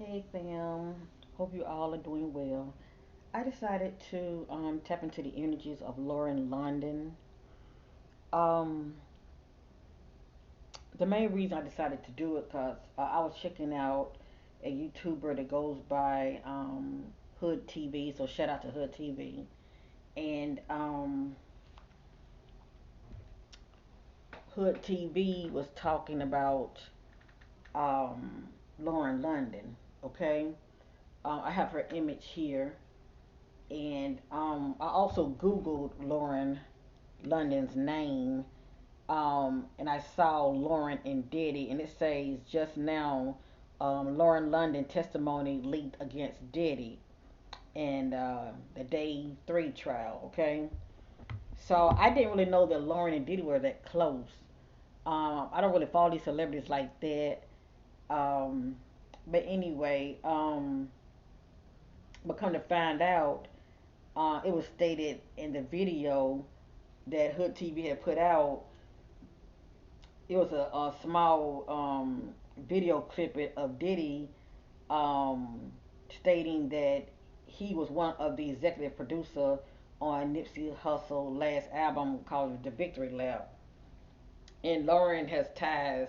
Hey fam, hope you all are doing well. I decided to tap into the energies of Lauren London. Um, the main reason I decided to do it because I was checking out a YouTuber that goes by Hood TV. So shout out to Hood TV. And Hood TV was talking about um, Lauren London. Okay, I have her image here. And I also Googled Lauren London's name, and I saw Lauren and Diddy, and it says just now, Lauren London testimony leaked against Diddy and the Day 3 trial. Okay, so I didn't really know that Lauren and Diddy were that close. I don't really follow these celebrities like that. Um, but anyway, but come to find out, it was stated in the video that Hood TV had put out. It was a small video clip of Diddy um, stating that he was one of the executive producer on Nipsey Hussle last album called The Victory Lap. And Lauren has ties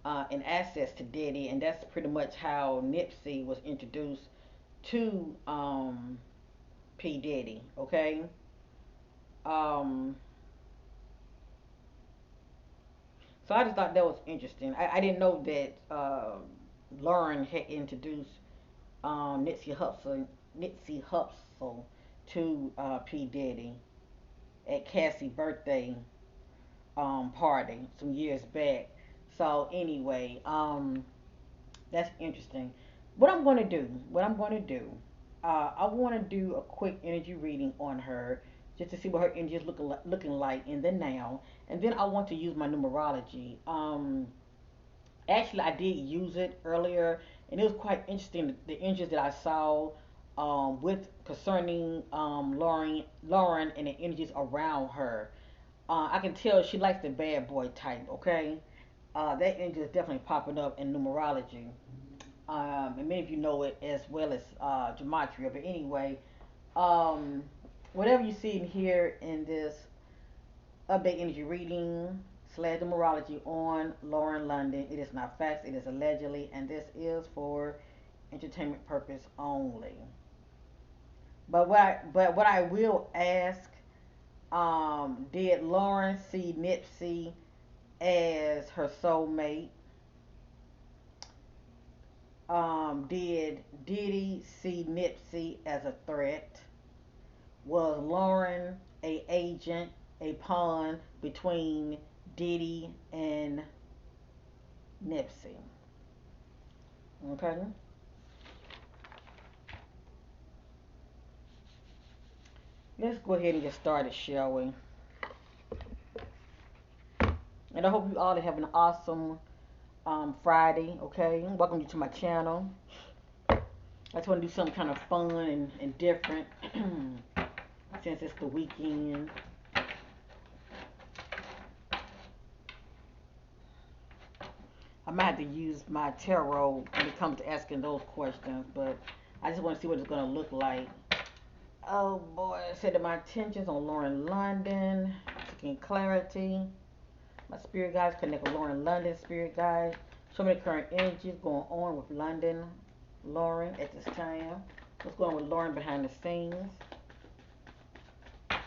and access to Diddy, and that's pretty much how Nipsey was introduced to P Diddy. Okay, um, so I just thought that was interesting. I didn't know that Lauren had introduced Nipsey Hussle to P Diddy at Cassie's birthday party some years back. So anyway, that's interesting. What I'm gonna do, I want to do a quick energy reading on her, just to see what her energy is looking like in the now, and then I want to use my numerology. Actually, I did use it earlier, and it was quite interesting the energies that I saw with concerning Lauren and the energies around her. I can tell she likes the bad boy type. Okay, that energy is definitely popping up in numerology, and many of you know it as well as gematria. But anyway, um, whatever you see and hear in this update energy reading slash numerology on Lauren London. It is not facts, it is allegedly, and this is for entertainment purpose only. But what I will ask, did Lauren see Nipsey as her soulmate? Did Diddy see Nipsey as a threat? Was Lauren a agent, a pawn between Diddy and Nipsey? Okay, let's go ahead and get started, shall we? And I hope you all have an awesome Friday. Okay, welcome you to my channel. I just want to do something kind of fun and different since it's the weekend. I might have to use my tarot when it comes to asking those questions, but I just want to see what it's going to look like. Oh boy, I said that my attention's on Lauren London, seeking clarity. My spirit guides connect with Lauren London, spirit guide. Show me the current energies going on with London, Lauren at this time. What's going on with Lauren behind the scenes?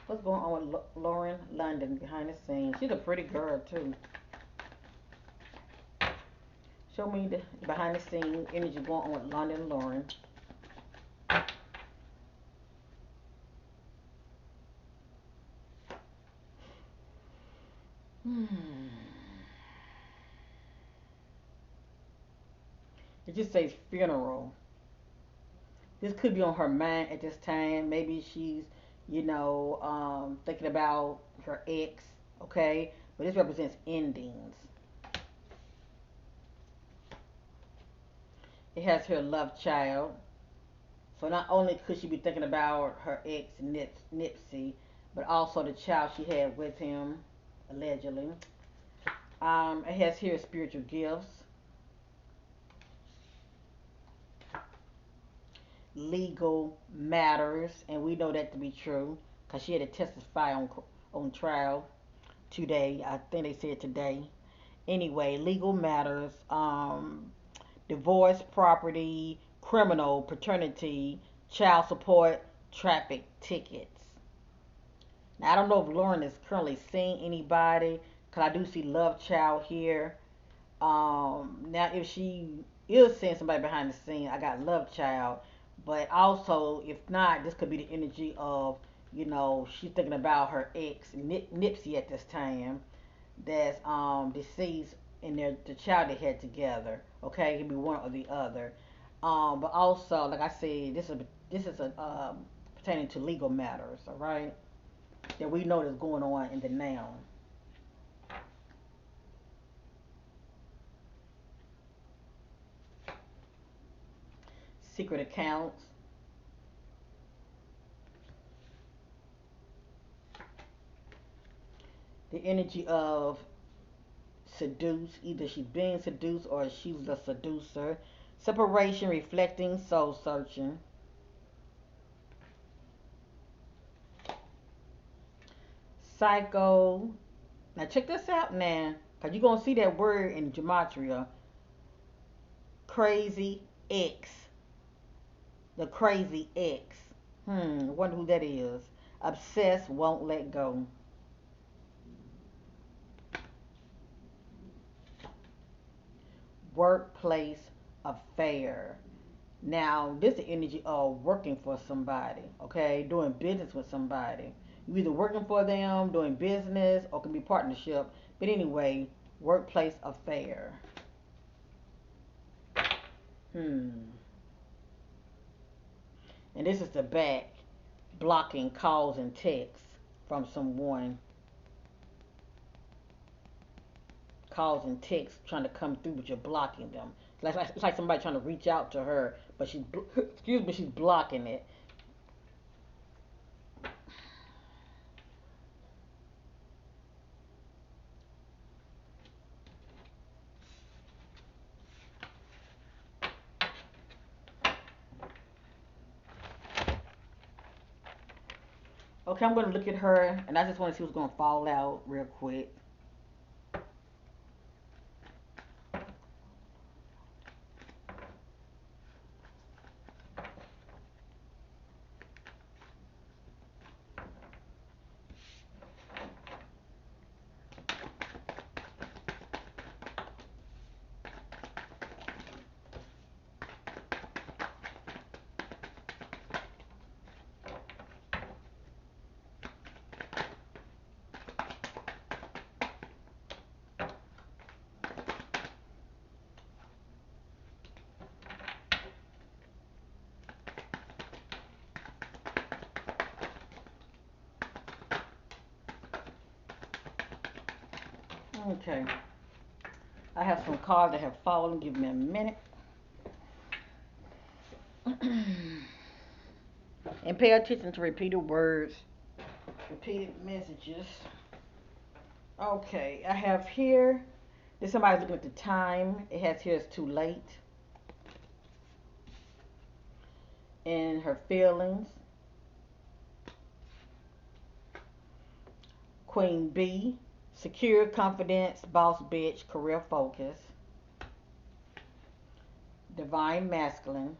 What's going on with Lauren London behind the scenes? She's a pretty girl too. Show me the behind the scenes energy going on with London and Lauren. Hmm. It just says funeral. This could be on her mind at this time. Maybe she's, thinking about her ex, okay? But this represents endings. It has her love child. So not only could she be thinking about her ex, Nipsey, but also the child she had with him, allegedly. It has here spiritual gifts. legal matters, and we know that to be true because she had to testify on trial today. I think they said today. Anyway, legal matters, divorce, property, criminal, paternity, child support, traffic tickets. Now I don't know if Lauren is currently seeing anybody, cause I do see Love Child here. Now if she is seeing somebody behind the scene, I got Love Child. But also, if not, this could be the energy of, she's thinking about her ex Nipsey at this time, that's deceased, and the child they had together. Okay, it can be one or the other. But also, like I said, this is a pertaining to legal matters. All right, that we know that's going on in the now. Secret accounts. The energy of seduce. Either she's being seduced or she's the seducer. Separation, reflecting, soul searching. Psycho. Now check this out now. Cause you're gonna see that word in gematria. Crazy X. The crazy X. Wonder who that is. Obsessed, won't let go. Workplace affair. Now, this is the energy of working for somebody, okay? Doing business with somebody. You either working for them, doing business, or it can be partnership. But anyway, workplace affair. Hmm. And this is the back, blocking calls and texts from someone. Calls and texts trying to come through, but you're blocking them. It's like somebody trying to reach out to her, but excuse me, she's blocking it. Okay, I'm gonna look at her, and I just want to see what's gonna fall out real quick. Okay, I have some cards that have fallen. Give me a minute. And pay attention to repeated words, repeated messages. Okay, I have here. There's somebody looking at the time. It has here it's too late. And her feelings. Queen B. Secure, confidence, boss bitch, career focus. Divine masculine.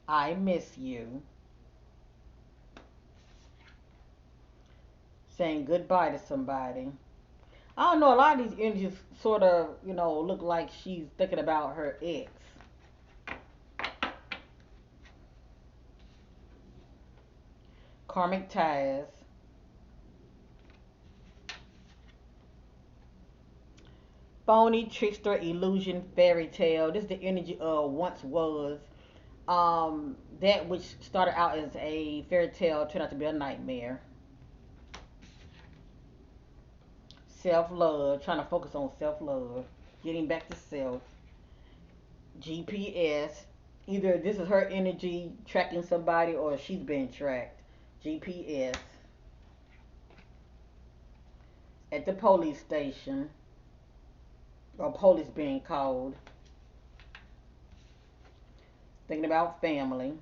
I miss you. Saying goodbye to somebody. I don't know. A lot of these energies sort of, look like she's thinking about her ex. Karmic ties. Phony, trickster, illusion, fairy tale. This is the energy of once was. That which started out as a fairy tale turned out to be a nightmare. Self love, trying to focus on self love, getting back to self. GPS, either this is her energy tracking somebody or she's being tracked. GPS, at the police station, or police being called. thinking about family,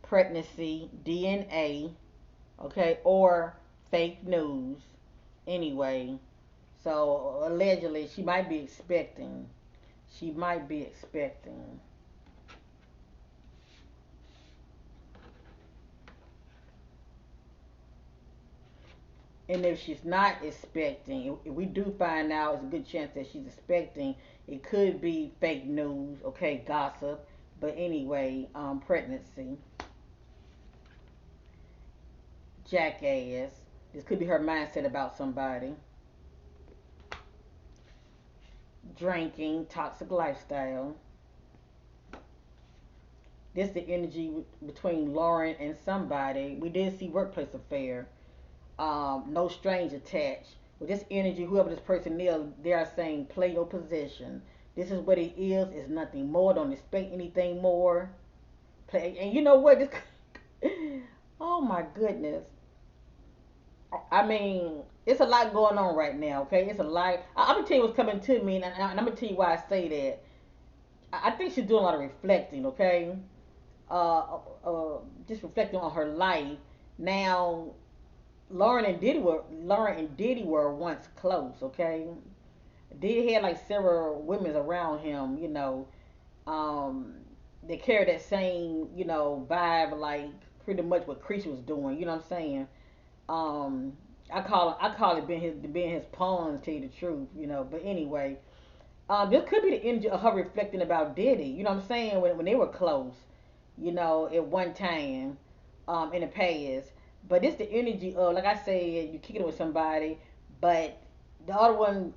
pregnancy, DNA, okay, or fake news. Anyway, so allegedly she might be expecting. She might be expecting. And if she's not expecting, if we do find out, it's a good chance that she's expecting. It could be fake news, okay, gossip. But anyway, pregnancy, jackass. This could be her mindset about somebody. Drinking, toxic lifestyle. This is the energy between Lauren and somebody. We did see workplace affair. No strings attached. With this energy, whoever this person is, they are saying play your position. This is what it is. It's nothing more. Don't expect anything more. Play, and you know what? This, oh my goodness. I mean, it's a lot going on right now. Okay, it's a lot. I'm gonna tell you what's coming to me, and I'm gonna tell you why I say that. I think she's doing a lot of reflecting. Okay, just reflecting on her life. Now, Lauren and Diddy were once close. Okay, Diddy had like several women around him. Um, they carry that same vibe, like pretty much what Creasy was doing. You know what I'm saying? Um, I call it being his pawns. To tell you the truth, But anyway, this could be the energy of her reflecting about Diddy. You know what I'm saying? When they were close, at one time, in the past. But this the energy of, like I said, you kicking it with somebody, but the other one,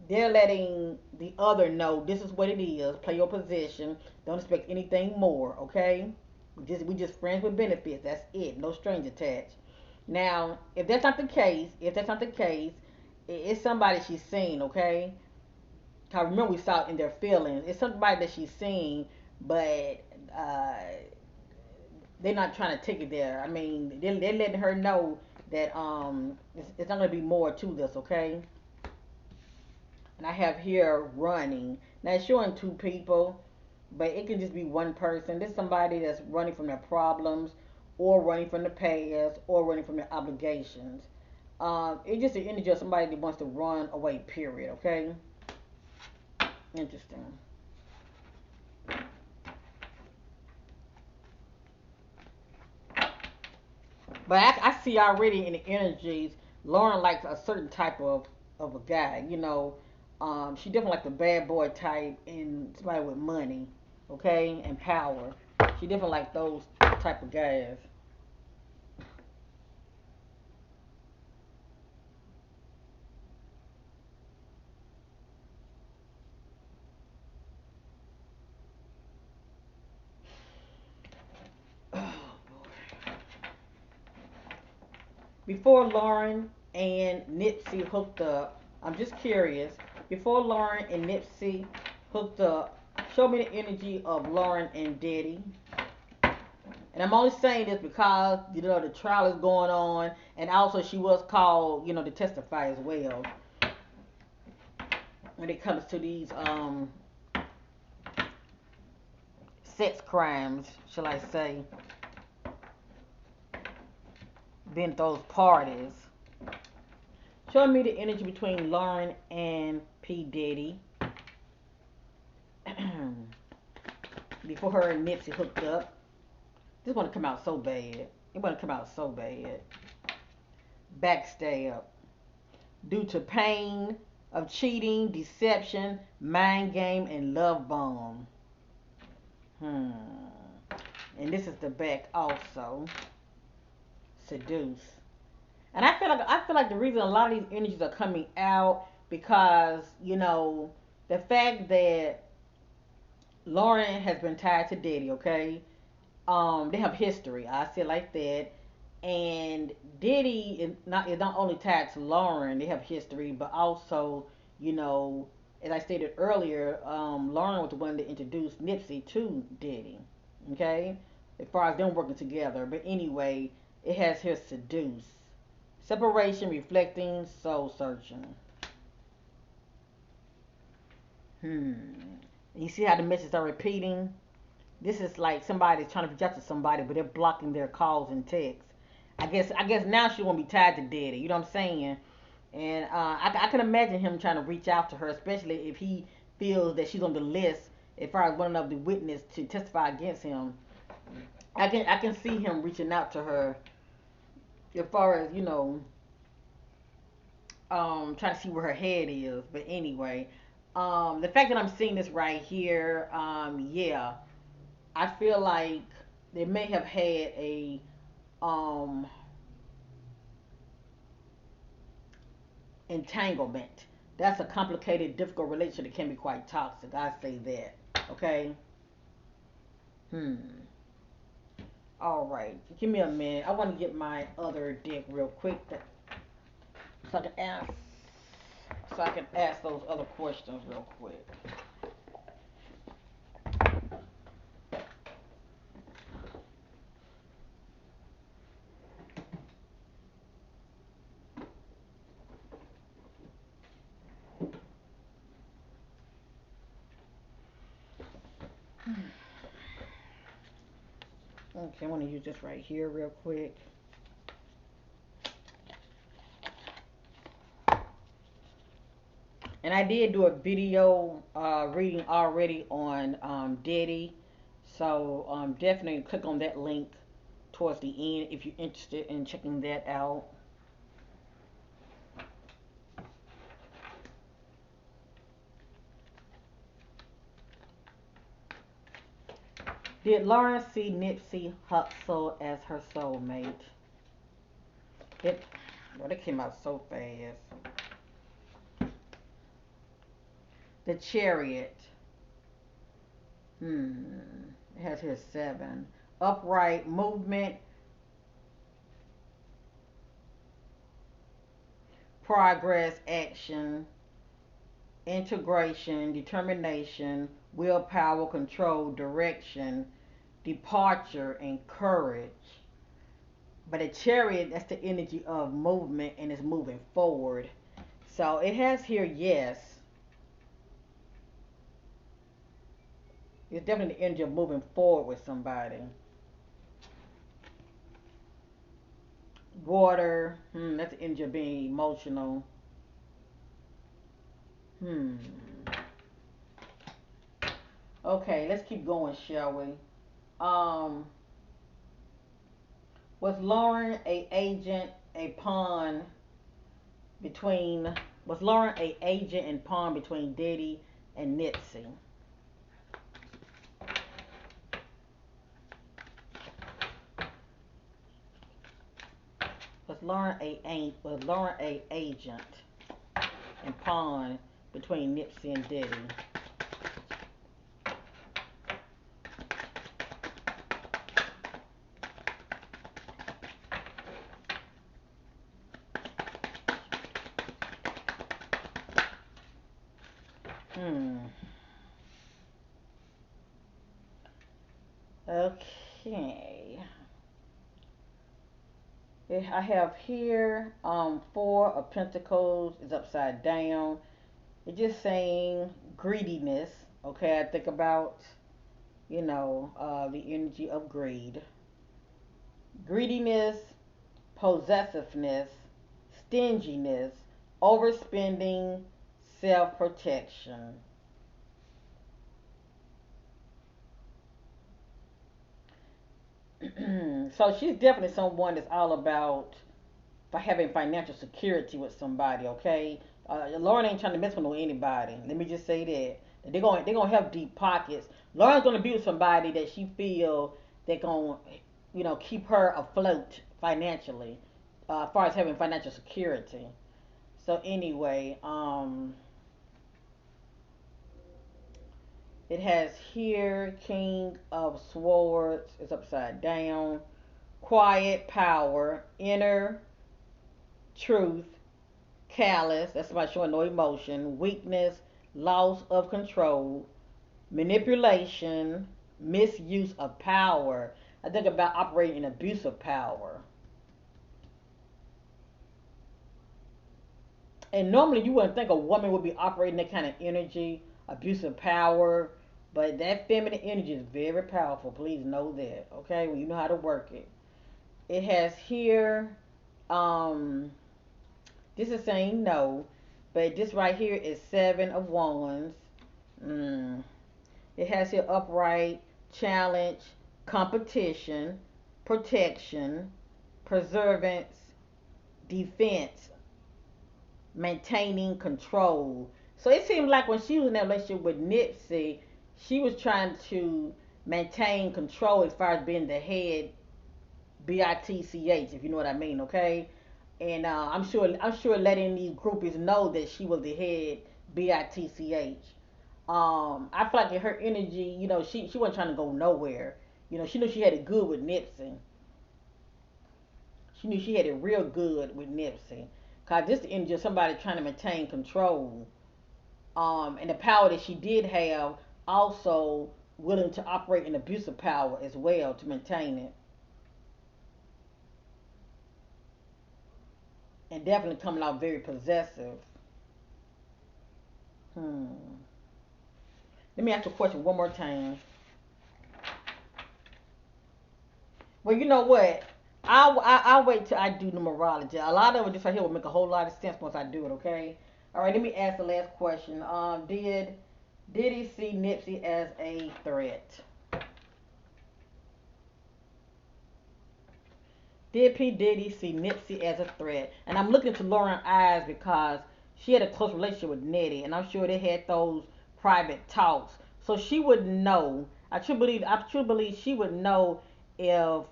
they're letting the other know this is what it is. Play your position. Don't expect anything more. Okay? We just friends with benefits. That's it. No strings attached. Now, if that's not the case, it's somebody she's seen. Okay? I remember we saw it in their feelings. It's somebody that she's seen, but uh, they're not trying to take it there. I mean, they're letting her know that it's not gonna be more to this. Okay? And I have here running. Now it's showing two people, but it can just be one person. This is somebody that's running from their problems, or running from the past, or running from their obligations. It's just the energy of somebody that wants to run away. Period. Okay. Interesting. But I see already in the energies, Lauren likes a certain type of a guy. She definitely like the bad boy type and somebody with money, okay, and power. She definitely like those type of guys. Before Lauren and Nipsey hooked up, I'm just curious. Before Lauren and Nipsey hooked up, show me the energy of Lauren and Diddy. And I'm only saying this because the trial is going on, and also she was called to testify as well when it comes to these sex crimes, shall I say, been those parties. Show me the energy between Lauren and P Diddy before her and Nipsey hooked up. This want to come out so bad. It want to come out so bad. Backstab due to pain of cheating, deception, mind game, and love bomb. Hmm. And this is the back also. Seduce. And I feel like the reason a lot of these energies are coming out because the fact that Lauren has been tied to Diddy. Okay, they have history. I say it like that. And Diddy is not only tied to Lauren, they have history, but also, you know, as I stated earlier, Lauren was the one that introduced Nipsey to Diddy. Okay, as far as them working together. But anyway, it has here seduce, separation, reflecting, soul searching. Hmm. You see how the messages are repeating? This is like somebody trying to reach out to somebody, but they're blocking their calls and texts. I guess now she won't be tied to daddy. You know what I'm saying? And I can imagine him trying to reach out to her, especially if he feels that she's on the list as far as one of the witness to testify against him. I can see him reaching out to her as far as trying to see where her head is. But anyway, the fact that I'm seeing this right here, yeah, I feel like they may have had a um entanglement. That's a complicated, difficult relationship that can be quite toxic. I say that. Okay. Hmm. All right. Give me a minute. I want to get my other deck real quick, so I can ask. So I can ask those other questions real quick. Okay, I want to use this right here real quick. And I did do a video reading already on Diddy. So definitely click on that link towards the end if you're interested in checking that out. Did Lauren see Nipsey Hussle as her soulmate? It, well, that came out so fast. The Chariot. It has here seven. Upright movement, progress, action, integration, determination, willpower, control, direction, departure, and courage. But a chariot, that's the energy of movement and it's moving forward. So it has here, yes. It's definitely the energy of moving forward with somebody. Water, that's the energy of being emotional. Hmm. Okay, let's keep going, shall we? Um, was Lauren a agent, a pawn between? Was Lauren a agent and pawn between Diddy and Nipsey? Was Lauren a agent and pawn between Nipsey and Diddy? Hmm. Okay. I have here Four of Pentacles is upside down. It's just saying greediness. Okay, I think about the energy of greed, greediness, possessiveness, stinginess, overspending, self protection. So she's definitely someone that's all about for having financial security with somebody. Okay, Lauren ain't trying to mess with no anybody. Let me just say that they're gonna have deep pockets. Lauren's gonna be with somebody that she feel they're gonna keep her afloat financially, as far as having financial security. So anyway, it has here King of Swords is upside down. Quiet power, inner truth, callous, that's somebody showing no emotion, weakness, loss of control, manipulation, misuse of power. I think about operating in abuse of power. And normally you wouldn't think a woman would be operating that kind of energy. abuse of power. But that feminine energy is very powerful. Please know that, okay? When you know how to work it. It has here, um, this is saying no, but this right here is Seven of Wands. Mm. It has here upright, challenge, competition, protection, preservance, defense, maintaining control. So it seemed like when she was in that relationship with Nipsey, she was trying to maintain control as far as being the head, bitch, if you know what I mean, okay? And I'm sure letting these groupies know that she was the head, bitch. I feel like in her energy, she wasn't trying to go nowhere. She knew she had it good with Nipsey. She knew she had it real good with Nipsey. Cause this is energy of somebody trying to maintain control. And the power that she did have, also willing to operate in abusive power as well to maintain it. And definitely coming out very possessive. Hmm. Let me ask the question one more time. Well, you know what? I'll wait till I do numerology. A lot of it, this right here, will make a whole lot of sense once I do it. Okay. All right. Let me ask the last question. Did he see Nipsey as a threat? Did P Diddy see Nipsey as a threat? And I'm looking to Lauren's eyes because she had a close relationship with Nettie, and I'm sure they had those private talks. So she would know. I truly believe she would know if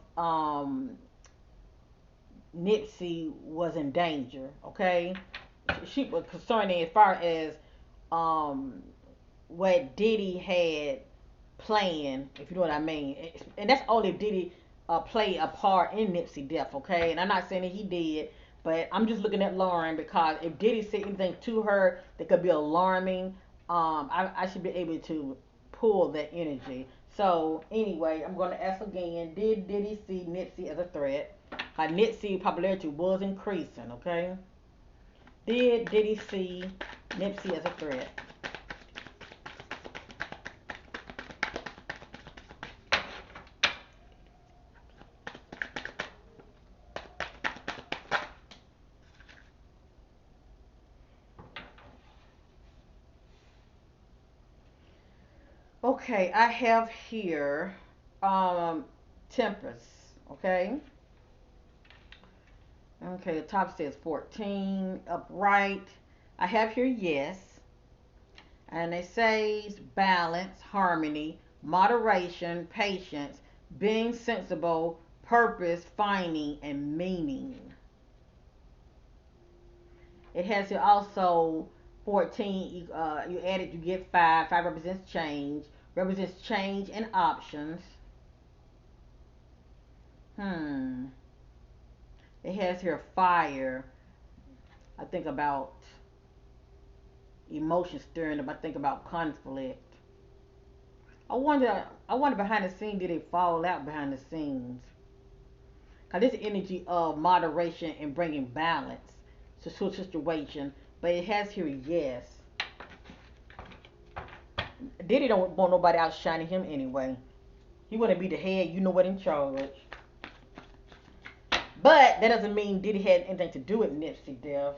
Nipsey was in danger. Okay, she was concerned as far as um what Diddy had planned, if you know what I mean. And that's only if Diddy played a part in Nipsey death, okay? And I'm not saying that he did, but I'm just looking at Lauren because if Diddy said anything to her that could be alarming, I should be able to pull that energy. So anyway, I'm going to ask again: did Diddy see Nipsey as a threat? Nipsey popularity was increasing, okay? Did Diddy see Nipsey as a threat? Okay, I have here um Tempest. Okay. Okay, the top says 14 upright. I have here yes. And it says balance, harmony, moderation, patience, being sensible, purpose, finding, and meaning. It has here also 14. You add it, you get 5. 5 represents change and options. Hmm. It has here fire. I think about emotion stirring up. I think about conflict. I wonder behind the scenes, did it fall out behind the scenes? Cause this energy of moderation and bringing balance to a situation, but it has here yes. Diddy don't want nobody outshining him anyway. He want to be the head, you know what, in charge. But that doesn't mean Diddy had anything to do with Nipsey death.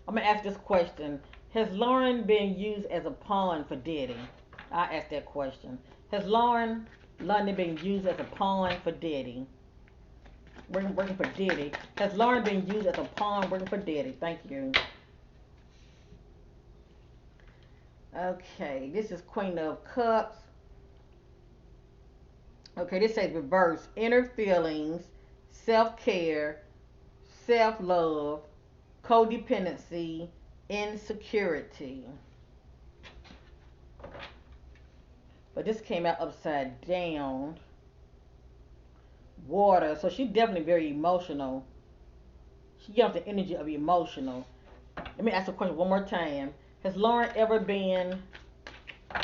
I'm gonna ask this question: has Lauren been used as a pawn for Diddy? I ask that question. Has Lauren London been used as a pawn for Diddy? Working for Diddy. Has Lauren been used as a pawn working for Diddy? Thank you. Okay, this is Queen of Cups. Okay, this says reverse inner feelings, self care, self love, codependency, insecurity. But this came out upside down. Water. So she's definitely very emotional. She gives the energy of emotional. Let me ask the question one more time. Has Lauren ever been?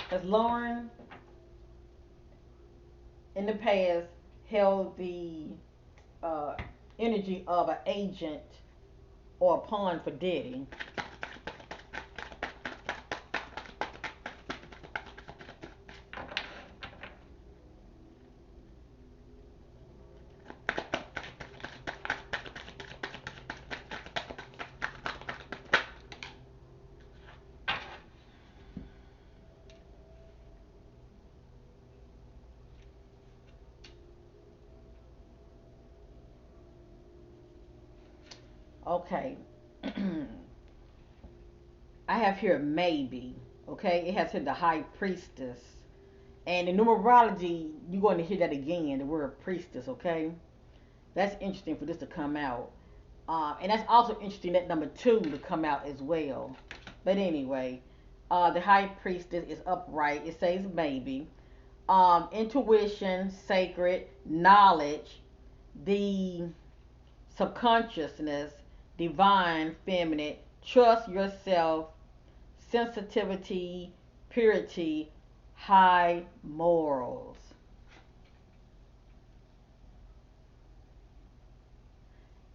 Has Lauren in the past held the uh, energy of an agent or a pawn for Diddy. Okay. I have here maybe. Okay, it has here the high priestess. And in numerology, you're going to hear that again, the word priestess, okay? That's interesting for this to come out. And that's also interesting that number two to come out as well. But anyway, the high priestess is upright. It says maybe. Intuition, sacred, knowledge, the subconsciousness, divine, feminine, trust yourself, sensitivity, purity, high morals.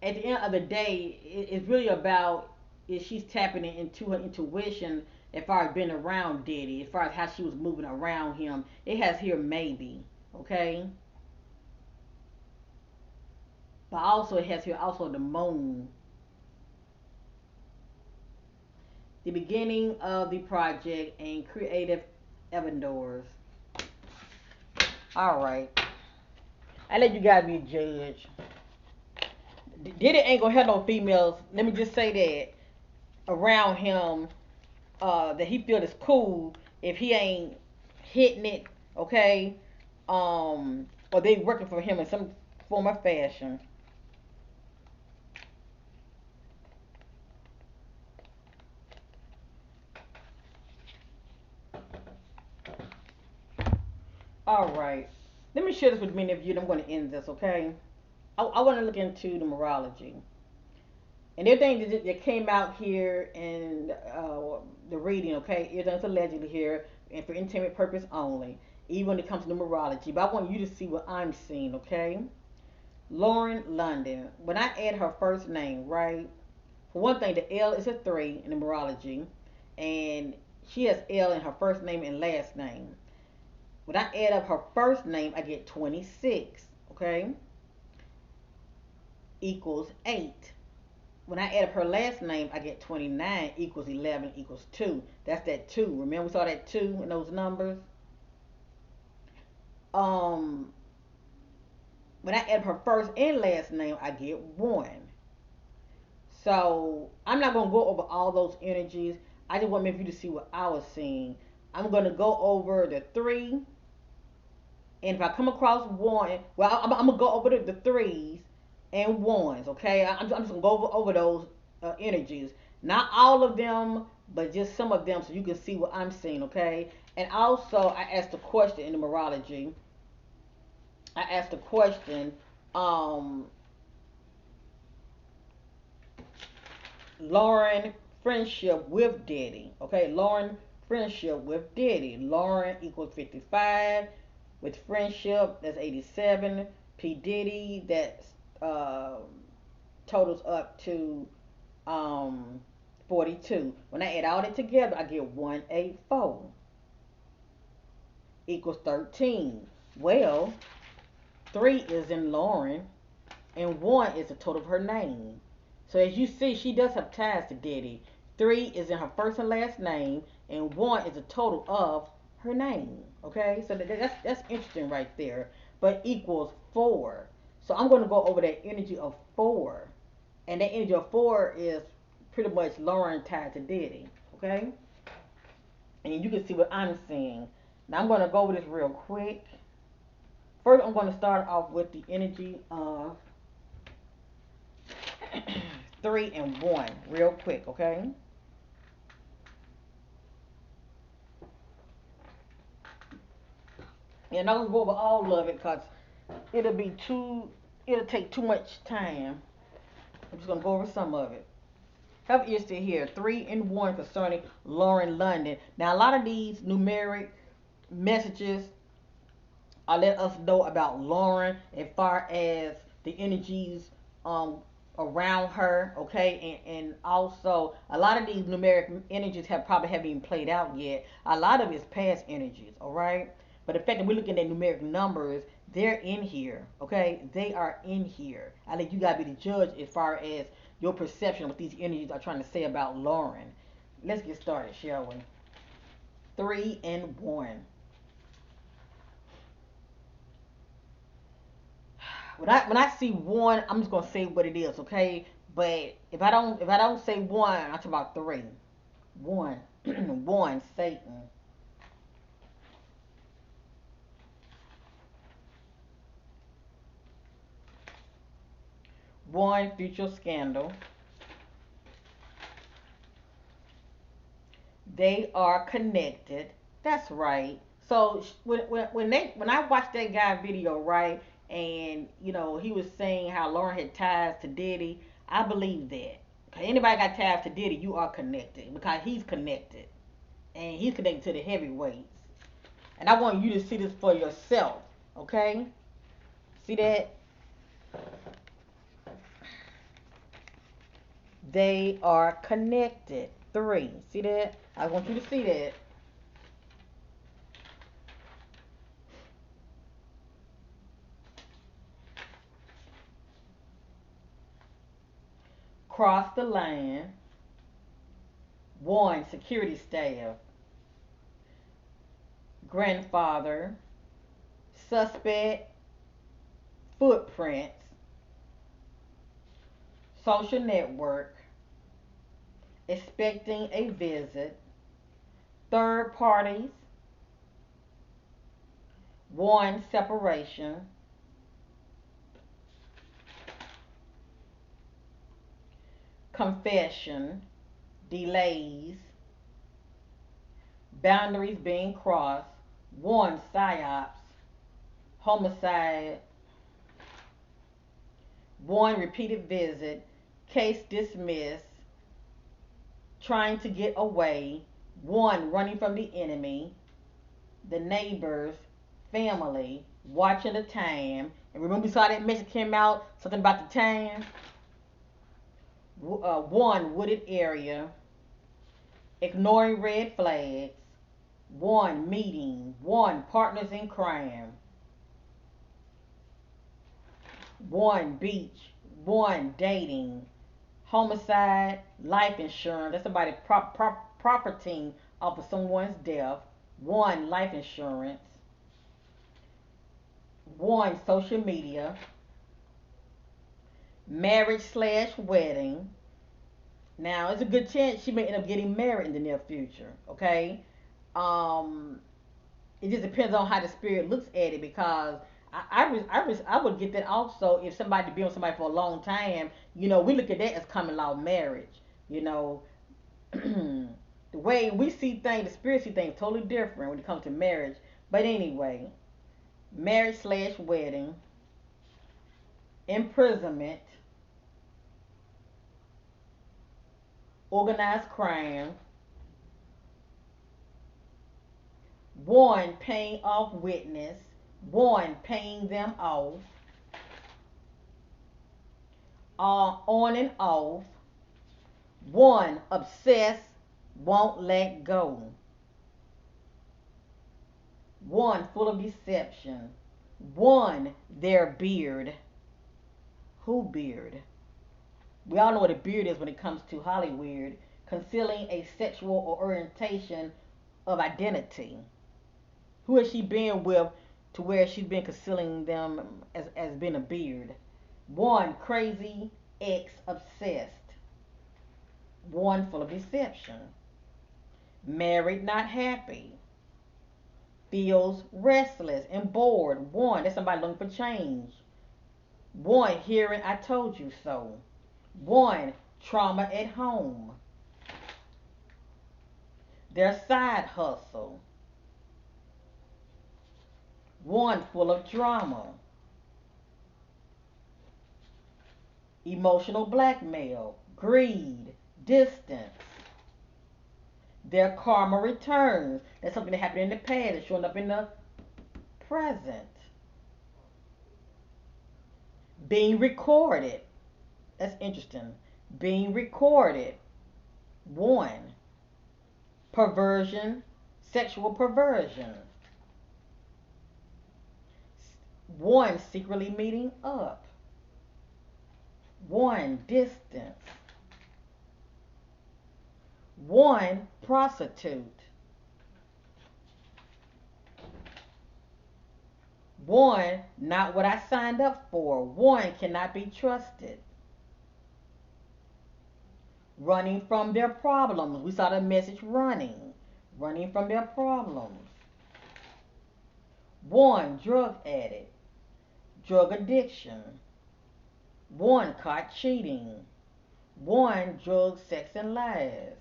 At the end of the day, it's really about if she's tapping into her intuition as far as being around Diddy, as far as how she was moving around him. It has here maybe, okay? But also it has here also the moon. The beginning of the project and creative endeavors. Alright. I let you guys be judged. Diddy ain't gonna have no females. Let me just say that around him, that he feel is cool if he ain't hitting it, okay? Or they working for him in some form of fashion. All right. Let me share this with many of you. And I'm going to end this, okay? I want to look into numerology. And everything that came out here in the reading, okay, everything's allegedly here and for entertainment purpose only, even when it comes to numerology. But I want you to see what I'm seeing, okay? Lauren London. When I add her first name, right? For one thing, the L is a 3 in numerology, and she has L in her first name and last name. When I add up her first name, I get 26, okay? Equals 8. When I add up her last name, I get 29 equals 11 equals 2. That's that 2. Remember we saw that 2 in those numbers? Um, when I add up her first and last name, I get 1. So I'm not going to go over all those energies. I just want to make you to see what I was seeing. I'm going to go over the 3. And if I come across 1, well, I'm going to go over the 3s and 1s, okay? I'm just going to go over those energies. Not all of them, but just some of them so you can see what I'm seeing, okay? And also, I asked a question in numerology. I asked a question, um, Lauren friendship with Diddy. Okay, Lauren friendship with Diddy. Lauren equals 55. With friendship, that's 87. P Diddy, that's totals up to um 42. When I add all that together, I get 184 equals 13. Well, 3 is in Lauren and 1 is the total of her name. So as you see, she does have ties to Diddy. 3 is in her first and last name, and 1 is a total of her name. Okay, so that's interesting right there. But equals 4. So I'm going to go over that energy of 4, and that energy of 4 is pretty much Lauren tied to Diddy. Okay, and you can see what I'm seeing. Now I'm going to go over this real quick. First, I'm going to start off with the energy of 3 and 1 real quick, okay? And I'm gonna go over all of it because it'll be too it'll take too much time. I'm just gonna go over some of it. Have ears to hear 3 and 1 concerning Lauren London. Now a lot of these numeric messages are let us know about Lauren as far as the energies um around her, okay, and also a lot of these numeric energies haven't even played out yet. A lot of it's past energies, all right. But the fact that we're looking at numeric numbers, they're in here, okay. They are in here. I think you gotta be the judge as far as your perception of what these energies are trying to say about Lauren. Let's get started, shall we? 3 and 1. When I see one, I'm just gonna say what it is, okay? But if I don't say one, I'm talking about three. One, one, Satan. One, future scandal. They are connected. That's right. So when I watched that guy video, right, and he was saying how Lauren had ties to Diddy, I believe that. Okay, anybody got ties to Diddy, you are connected because he's connected, and he's connected to the heavyweights. And I want you to see this for yourself. Okay, see that they are connected. Three. See that? I want you to see that. Cross the line. One, security staff. Grandfather. Suspect. Footprints. Social network. Expecting a visit. Third parties. One, separation. Confession. Delays. Boundaries being crossed. One, psyops. Homicide. One, repeated visit. Case dismissed. Trying to get away. One, running from the enemy. The neighbors. Family. Watching the time. And remember we saw that message came out, something about the time. One, wooded area. Ignoring red flags. One, meeting. One, partners in crime. One, beach. One, dating. Homicide, life insurance. That's somebody profiting off of someone's death. One, life insurance. One, social media. Marriage slash wedding. Now, it's a good chance she may end up getting married in the near future. Okay. Um, it just depends on how the spirit looks at it because I would get that also if somebody been with somebody for a long time. We look at that as common law marriage. You know, the way we see things, the spirit see things totally different when it comes to marriage. But anyway, marriage slash wedding, imprisonment, organized crime. One, paying off witness. One, paying them off. On and off. One, obsessed, won't let go. One, full of deception. One, their beard. Who beard? We all know what a beard is when it comes to Hollywood. Concealing a sexual or orientation of identity. Who has she been with to where she's been concealing them as being a beard? One, crazy, ex, obsessed. One, full of deception. Married, not happy. Feels restless and bored. One, that's somebody looking for change. One, hearing I told you so. One, trauma at home. Their side hustle. One, full of drama. Emotional blackmail. Greed. Distance. Their karma returns. That's something that happened in the past. It's showing up in the present. Being recorded. That's interesting. Being recorded. One, perversion, sexual perversion. One, secretly meeting up. One, distance. One, prostitute. One, not what I signed up for. One, cannot be trusted. Running from their problems. We saw the message running. Running from their problems. One, drug addict. Drug addiction. One, caught cheating. One, drug, sex, and lies.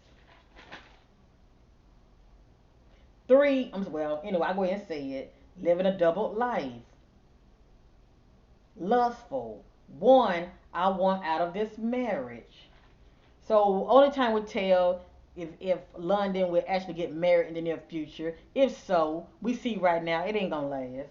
Three, well, anyway, I'll go ahead and say it. Living a double life. Lustful. One, I want out of this marriage. So only time will tell if London will actually get married in the near future. If so, we see right now it ain't gonna last.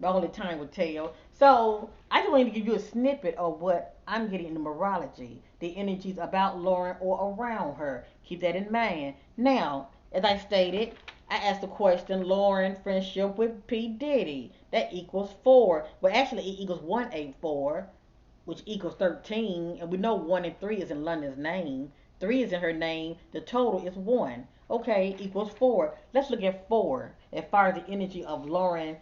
The only time will tell. So I just wanted to give you a snippet of what I'm getting in numerology, the energies about Lauren or around her. Keep that in mind. Now, as I stated, I asked the question, Lauren friendship with P. Diddy. That equals 4. Well, actually, it equals 184, which equals 13. And we know 1 and 3 is in London's name. 3 is in her name. The total is 1. Okay, equals 4. Let's look at 4 as far as the energy of Lauren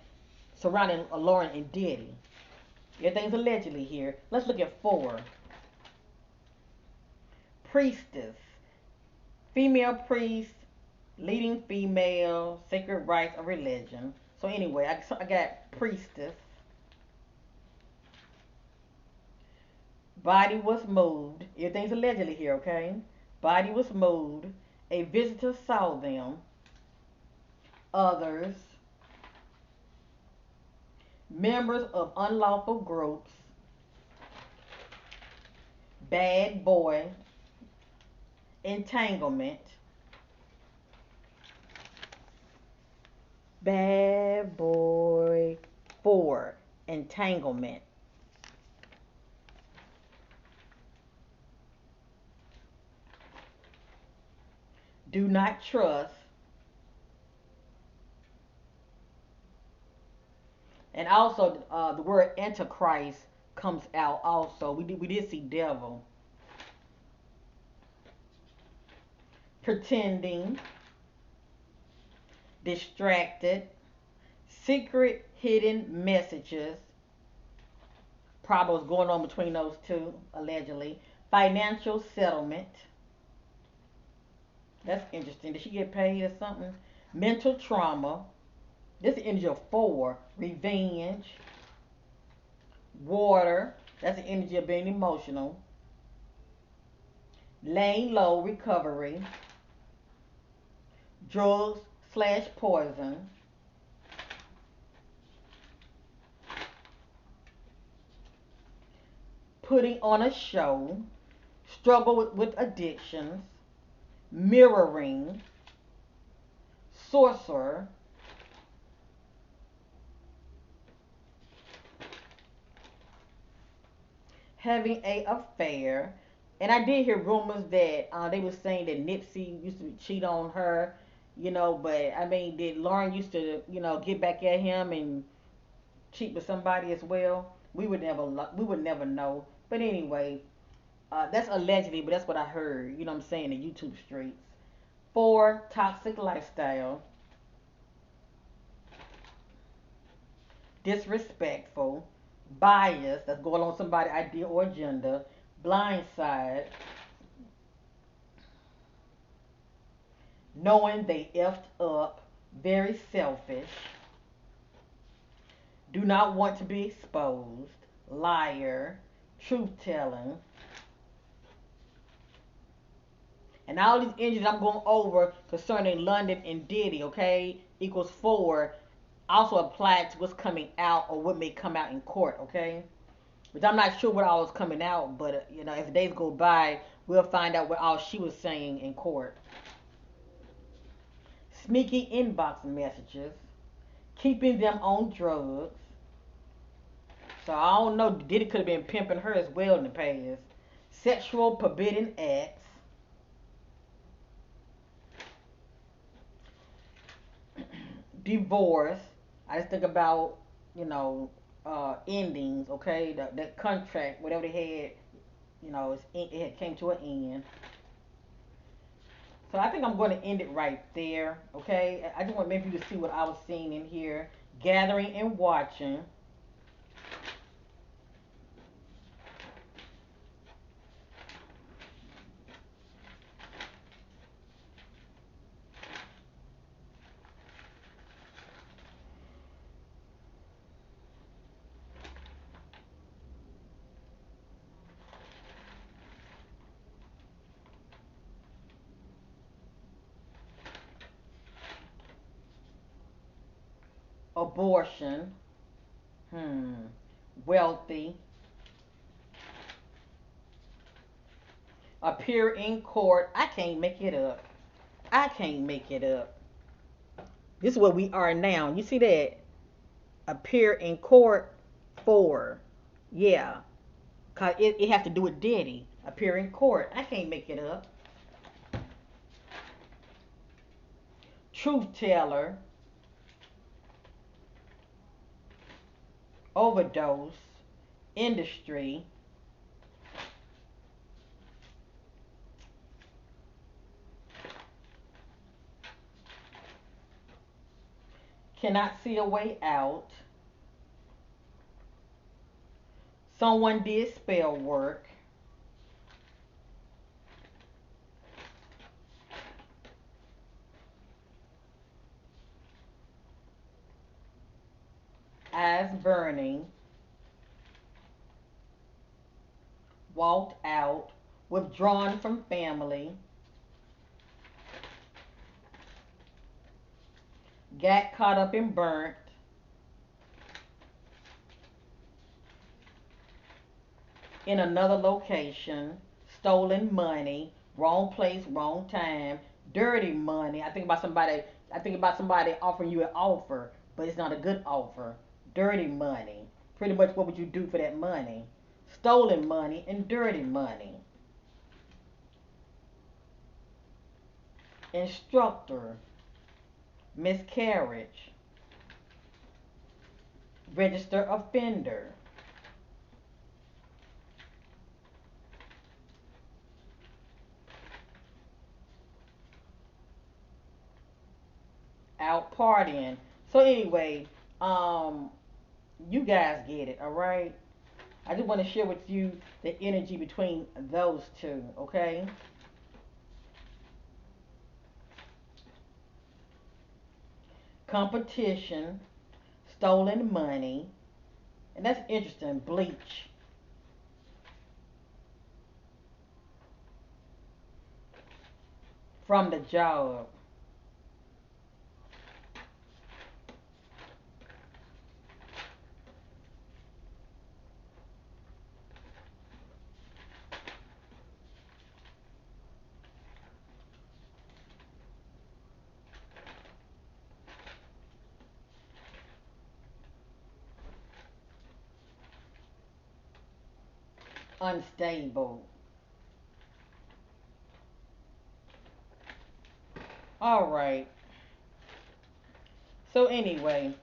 surrounding Lauren and Diddy. Everything's allegedly here. Let's look at 4. Priestess. Female priest, leading female, sacred rites of religion. So anyway, I got priestess. Body was moved. Everything's allegedly here, okay? Body was moved. A visitor saw them. Others. Members of unlawful groups. Bad boy. Entanglement. Bad boy 4. Entanglement. Do not trust. And also, the word antichrist comes out also. We did see devil. Pretending. Distracted. Secret hidden messages. Problems going on between those two, allegedly. Financial settlement. That's interesting. Did she get paid or something? Mental trauma. This is the energy of 4. Revenge. Water. That's the energy of being emotional. Laying low. Recovery. Drugs slash poison. Putting on a show. Struggle with addictions. Mirroring. Sorcerer. Having a affair. And I did hear rumors that they were saying that Nipsey used to cheat on her, but I mean, did Lauren used to, get back at him and cheat with somebody as well? We would never know. But anyway, that's allegedly, but that's what I heard. You know what I'm saying? The YouTube streets. 4, toxic lifestyle, disrespectful, bias that's going on somebody's idea or agenda, blindside, knowing they effed up, very selfish, do not want to be exposed, liar, truth telling, and all these engines I'm going over concerning London and Diddy, okay, equals 4, also applied to what's coming out or what may come out in court, okay? Which I'm not sure what all is coming out, but as days go by, we'll find out what all she was saying in court. Sneaky inbox messages, keeping them on drugs, So I don't know. Diddy could have been pimping her as well in the past. Sexual forbidden acts, divorce. I just think about endings. Okay, that contract, whatever they had, it had came to an end. So I think I'm going to end it right there. Okay, I just want maybe you to see what I was seeing in here, gathering and watching, abortion, hmm, wealthy, appear in court. I can't make it up. I can't make it up. This is where we are now. You see that? Appear in court for. Yeah. Cause it has to do with Diddy. Appear in court. I can't make it up. Truth teller. Overdose. Industry. Cannot see a way out. Someone did spell work. Eyes burning. Walked out. Withdrawn from family. Got caught up and burnt. In another location. Stolen money. Wrong place, wrong time. Dirty money. I think about somebody offering you an offer, but it's not a good offer. Dirty money. Pretty much what would you do for that money? Stolen money and dirty money. Instructor. Miscarriage. Register offender. Out partying. So anyway, um, you guys get it, all right? I just want to share with you the energy between those two, okay? Competition, stolen money, and that's interesting. Bleach from the job. Unstable. All right. So anyway,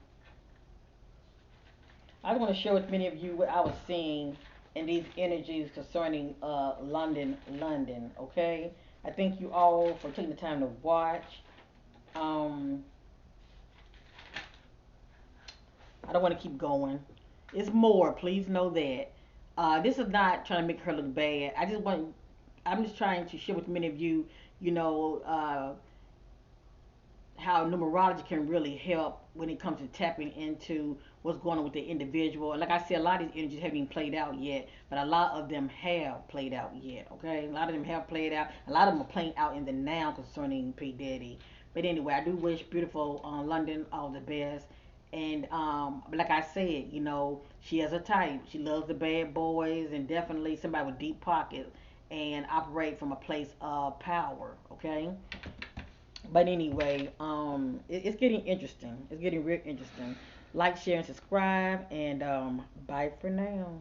I want to share with many of you what I was seeing in these energies concerning London, London. Okay. I thank you all for taking the time to watch. Um, I don't want to keep going. It's more. Please know that. This is not trying to make her look bad. I'm just trying to share with many of you, you know, how numerology can really help when it comes to tapping into what's going on with the individual. And like I said, a lot of these energies haven't even played out yet, but a lot of them have played out yet. Okay, a lot of them have played out. A lot of them are playing out in the now concerning P Diddy. But anyway, I do wish beautiful London all the best. And like I said, she has a type. She loves the bad boys and definitely somebody with deep pockets and operate from a place of power. Okay. But anyway, it's getting interesting. It's getting real interesting. Like, share, and subscribe, and bye for now.